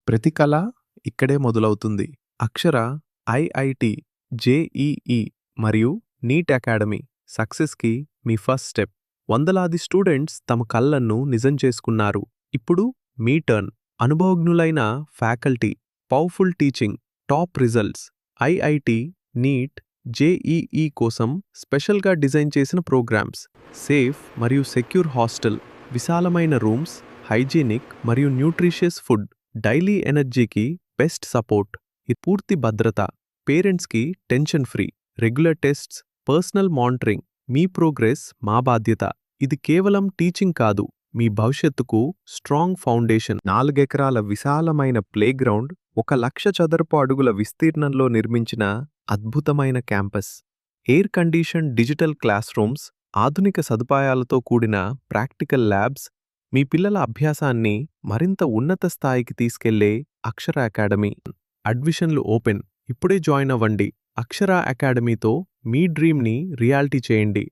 ప్రతి కళ ఇక్కడే మొదలవుతుంది. అక్షర, ఐఐటి, జేఈఈ మరియు నీట్ అకాడమీ సక్సెస్కి మీ ఫస్ట్ స్టెప్. వందలాది స్టూడెంట్స్ తమ కలలను నిజం చేసుకున్నారు. ఇప్పుడు మీ టర్న్. అనుభవజ్ఞులైన faculty, powerful teaching, top results. IIT, NEET, JEE కోసం స్పెషల్గా డిజైన్ చేసిన ప్రోగ్రామ్స్. సేఫ్ మరియు సెక్యూర్ హాస్టల్, విశాలమైన రూమ్స్, హైజీనిక్ మరియు న్యూట్రిషియస్ ఫుడ్, డైలీ ఎనర్జీకి బెస్ట్ సపోర్ట్. ఇది పూర్తి భద్రత. పేరెంట్స్కి tension free, regular tests, personal monitoring. మీ ప్రోగ్రెస్ మా బాధ్యత. ఇది కేవలం టీచింగ్ కాదు, మీ భవిష్యత్తుకు స్ట్రాంగ్ ఫౌండేషన్. 4 ఎకరాల విశాలమైన ప్లేగ్రౌండ్, 1,00,000 చదరపు అడుగుల విస్తీర్ణంలో నిర్మించిన అద్భుతమైన campus. Air condition digital class rooms, ఆధునిక సదుపాయాలతో కూడిన ప్రాక్టికల్ ల్యాబ్స్. మీ పిల్లల అభ్యాసాన్ని మరింత ఉన్నత స్థాయికి తీసుకెళ్లే అక్షర అకాడమీ. అడ్మిషన్లు ఓపెన్. ఇప్పుడే జాయిన్ అవ్వండి. అక్షర అకాడమీతో మీ డ్రీమ్ని రియాలిటీ చేయండి.